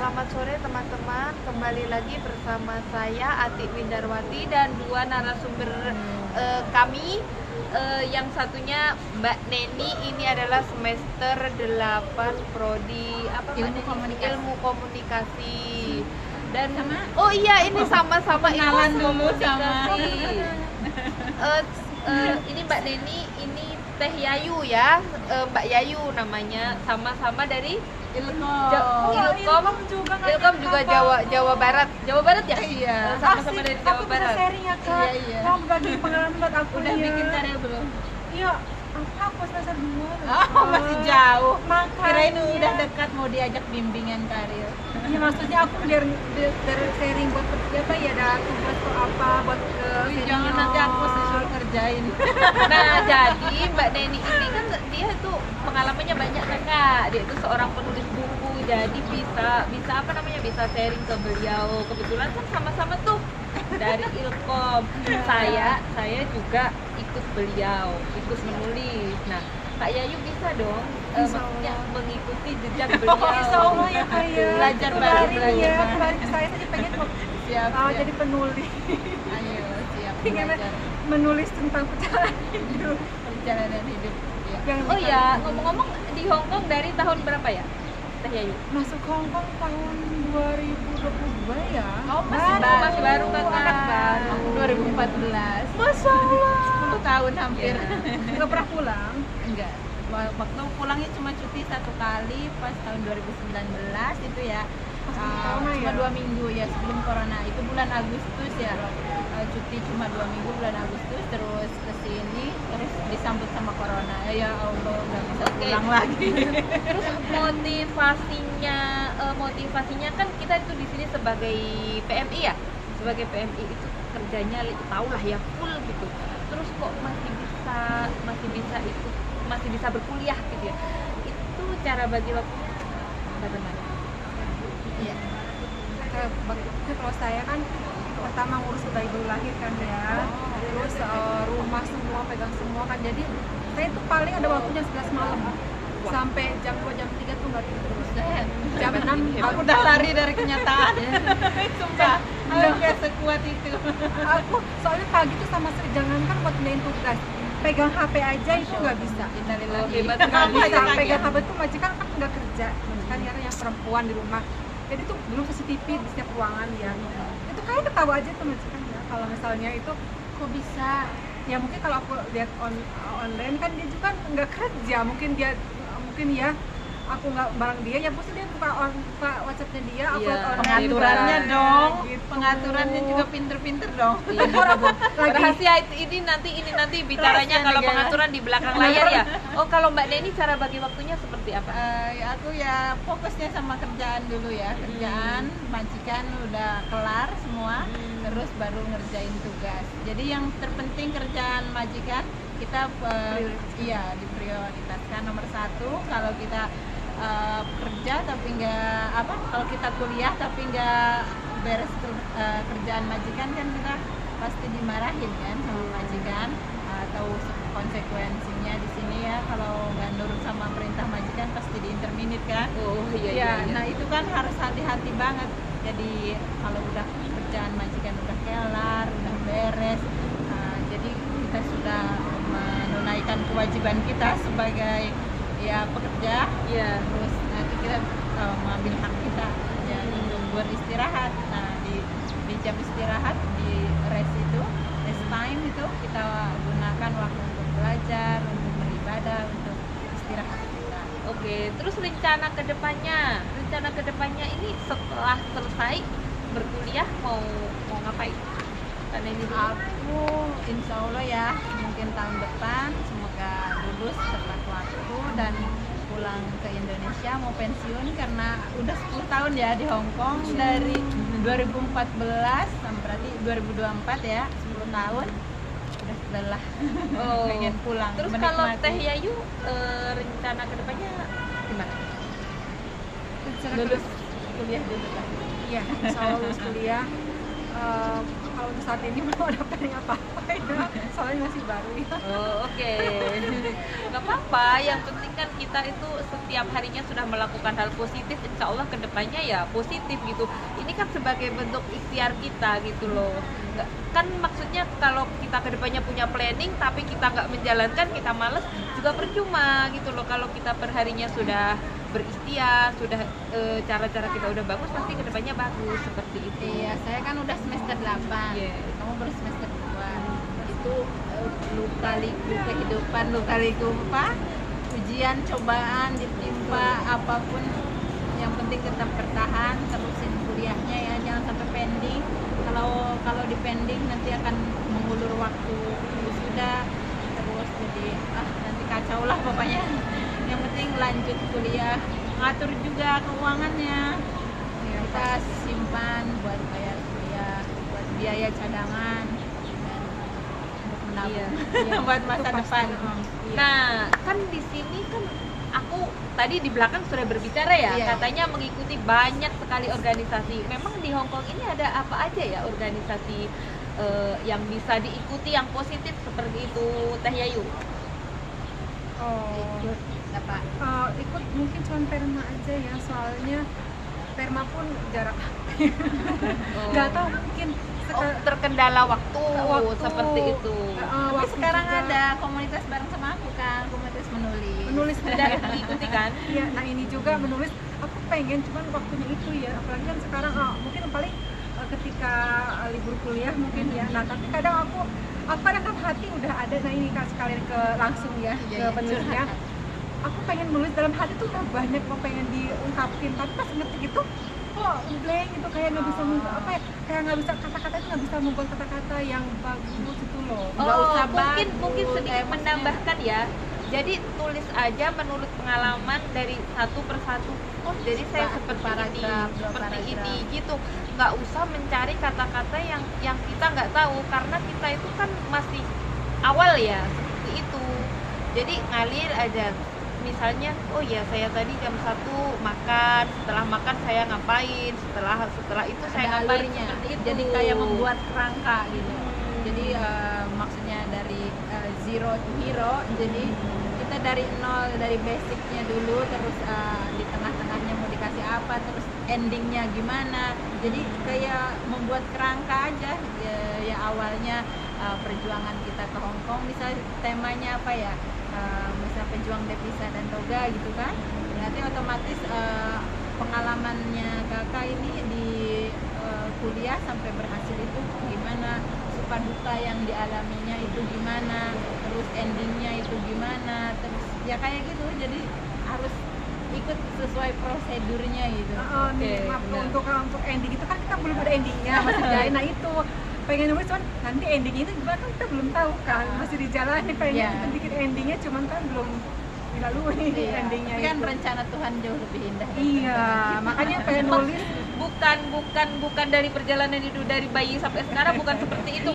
Selamat sore teman-teman, kembali lagi bersama saya Atik Windarwati dan dua narasumber kami. Yang satunya Mbak Neni, ini adalah semester 8 prodi Ilmu Komunikasi. Dan oh iya, ini sama-sama kenalan ilmu dulu sama ini Mbak Neni, ini Teh Yayu ya, Mbak Yayu namanya, sama-sama dari Ilkom juga Jawa Barat ya? Iya. Sama-sama dari Jawa Barat. Aku bisa sharing ya Kak. Iya. Kamu bagi pengalaman buat aku. Udah bikin karya belum? Iya. Aku semester 2. Oh, masih jauh. Makanya. Kirain udah dekat mau diajak bimbingan karir. Iya, maksudnya aku biar sharing buat apa ya, ada tugas atau apa buat ke Jangan nanti aku disuruh kerjain. Nah, jadi Mbak Neni ini kan dia tuh pengalamannya banyak kan Kak. Dia itu seorang penulis buku, jadi bisa apa namanya, bisa sharing ke beliau. Kebetulan kan sama-sama tuh dari Ilkom. Saya juga ikut beliau, ikut menulis. Nah, Kak Yayu bisa dong maksudnya mengikuti jejak beliau. Insya Allah ya Kak ya. Belajar Kemarin saya saja pengen siap. jadi penulis. Ayo, siap Pengen belajar menulis tentang perjalanan hidup. perjalanan hidup. Ya. Yang Oh iya, ngomong-ngomong di Hong Kong dari tahun berapa ya, Teh Yayu? masuk Hong Kong tahun 2022 ya. Oh, Masih baru kan, anak Kak? baru. 2014. Masya Allah. 10 tahun hampir. Nggak pernah pulang. Enggak. Waktu pulangnya cuma cuti 1 kali pas tahun 2019 itu ya. corona Cuma ya? 2 minggu ya sebelum corona. Itu bulan Agustus ya. Cuti cuma 2 minggu bulan Agustus, terus ke sini terus disambut sama corona. Ya Allah, nggak bisa pulang lagi. Terus motivasinya kan kita itu di sini sebagai PMI ya, sebagai PMI itu kerjanya tau lah ya, full gitu. Terus kok masih bisa berkuliah gitu ya. Itu cara bagi waktunya bagaimana? Iya. Kalau saya kan pertama ngurus bayi baru lahir kan ya, terus rumah semua pegang semua kan, jadi saya tuh paling ada waktunya 11 malam sampai jam 2 jam 3 tuh nggak tidur. Jam 6 Aku udah lari dari kenyataan. Sumpah, aku nggak sekuat itu. aku soalnya pagi tuh sama jangan kan buat ngerjain tugas, pegang HP aja itu nggak bisa. Innalillahi. Hebat Nggak sekali. bisa pegang HP tuh majikan kan nggak kerja, majikan yang perempuan di rumah, jadi tuh belum CCTV di setiap ruangan ya. Itu kayak ketawa aja tuh majikan ya, kalau misalnya itu kok bisa ya, mungkin kalau aku lihat online kan dia juga nggak kerja, mungkin ya aku nggak bareng dia ya, pasti dia buka WhatsAppnya dia, Iya, upload online. Pengaturannya Hebat. dong, Gitu. pengaturannya juga pinter-pinter dong. Iya, rahasia ini nanti bicaranya Rahasia kalau negara. pengaturan di belakang layar ya. Oh, kalau Mbak Neni cara bagi waktunya seperti apa? Aku ya fokusnya sama kerjaan dulu ya, kerjaan majikan udah kelar semua, terus baru ngerjain tugas. Jadi yang terpenting kerjaan majikan kita diprioritaskan nomor 1. Kalau kita kerja tapi kalau kita kuliah tapi nggak beres kerjaan majikan kan kita pasti dimarahin kan sama majikan, atau konsekuensinya di sini ya, kalau nggak nurut sama perintah majikan pasti diinterminate kan. Oh iya. Nah itu kan harus hati-hati banget. Jadi kalau udah kerjaan majikan udah kelar, udah beres, jadi kita sudah menunaikan kewajiban kita sebagai ya pekerja. Iya. Terus nanti kita mengambil hak kita ya untuk beristirahat. Nah di jam istirahat, di rest time itu kita gunakan waktu untuk belajar, untuk beribadah, untuk istirahat kita. Oke, terus rencana kedepannya ini setelah selesai berkuliah mau ngapain? Karena ini Aku insya Allah ya mungkin tahun depan semoga lulus tepat waktu dan pulang ke Indonesia, mau pensiun karena udah 10 tahun ya di Hong Kong, dari 2014 sampai berarti 2024 ya, 10 tahun udah lelah. Pengen pulang. Terus menikmati. kalau Teh Yayu rencana kedepannya gimana? lulus kuliah dulu lah. Iya, insya Allah lulus kuliah. kalau untuk saat ini belum ada planning apa-apa ya, soalnya masih baru ya. Oh, oke. Nggak apa-apa, yang penting kan kita itu setiap harinya sudah melakukan hal positif, insya Allah kedepannya ya positif gitu. Ini kan sebagai bentuk ikhtiar kita gitu loh. Kan maksudnya kalau kita kedepannya punya planning tapi kita nggak menjalankan, kita males, juga percuma gitu loh. Kalau kita perharinya sudah berikhtiar, sudah cara-cara kita udah bagus, pasti kedepannya bagus, seperti itu. Iya, saya kan udah semester 8. Iya. Kamu baru semester 2. Itu lika-liku kehidupan, lika-liku apa? Ujian, cobaan, ditimpa apapun, yang penting tetap bertahan, terusin kuliahnya ya, jangan sampai pending. Kalau di pending nanti akan mengulur waktu sudah terus, jadi nanti kacau lah pokoknya. Yang penting lanjut kuliah, ngatur juga keuangannya, kita simpan buat bayar kuliah, buat biaya cadangan, dan untuk menabung buat masa itu pasti. depan. Nah, kan di sini kan aku tadi di belakang sudah berbicara ya, Iya. katanya mengikuti banyak sekali organisasi. Memang di Hong Kong ini ada apa aja ya organisasi yang bisa diikuti yang positif seperti itu, Teh Yayu? Oh, Ikut apa? ikut mungkin cuma Perma aja ya, soalnya Perma pun jarak nggak tahu, mungkin Terkendala waktu, Waktu. seperti itu. Tapi waktu sekarang juga. ada komunitas bareng sama aku kan, komunitas Menulis Sudah diikuti kan? Iya, nah ini juga menulis, aku pengen, cuman waktunya itu ya, apalagi kan sekarang mungkin paling ketika libur kuliah mungkin ya. Nah tapi kadang aku kadang kan hati udah ada, nah ini kan sekalian ke langsung ya Iya, ke iya, penulisnya. curhat. Aku pengen menulis, dalam hati tuh udah banyak mau pengen diungkapin, tapi pas ngetik itu kok blank gitu, kayak nggak bisa apa ya, kayak nggak bisa, kata-kata itu nggak bisa membuat kata-kata yang bagus itu loh. Nggak usah mungkin bagus, sedikit maksudnya. menambahkan ya. Jadi tulis aja menurut pengalaman dari satu persatu. Oh, jadi saya Satu seperti paragraf, ini, dua seperti paragraf. ini gitu. Nggak usah mencari kata-kata yang kita nggak tahu, karena kita itu kan masih awal ya, seperti itu. Jadi ngalir aja. Misalnya, oh ya saya tadi jam 1 makan, setelah makan saya ngapain, setelah itu saya Ada ngapain, alurnya. seperti itu. Jadi kayak membuat kerangka gitu. Jadi maksudnya dari zero to hero, jadi kita dari nol, dari basicnya dulu, terus di tengah-tengahnya mau dikasih apa, terus endingnya gimana. Jadi kayak membuat kerangka aja ya awalnya perjuangan kita ke Hong Kong, misal temanya apa ya, misal pejuang devisa dan toga gitu kan, berarti otomatis pengalamannya kakak ini di kuliah sampai berhasil itu gimana, suka duka yang dialaminya itu gimana, terus endingnya itu gimana, terus ya kayak gitu. Jadi harus ikut sesuai prosedurnya gitu. Nih, Oke, maaf benar. untuk ending itu kan kita belum ada endingnya, masih jalan. Nah itu pengen nulis, cuman nanti endingnya itu juga kan kita belum tahu kan, masih dijalani, pengen Iya. kita bikin endingnya, cuman kan belum dilalui Iya. endingnya Tapi kan itu. rencana Tuhan jauh lebih indah. Iya, makanya pengen nulis. bukan dari perjalanan hidup dari bayi sampai sekarang, bukan seperti itu.